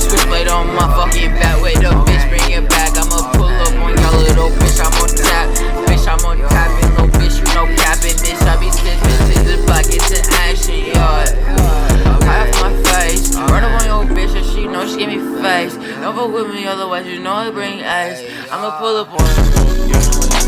Switchblade on my fucking back. Wait up, bitch, bring it back. I'ma pull up on your little bitch. I'm on tap, bitch. I'm on tapping, little bitch. You know capping, bitch. I be sitting to the block, it's an action, yeah. Half my face, run up on your bitch, and she know she give me face. Don't fuck with me, otherwise you know I bring ice. I'ma pull up on.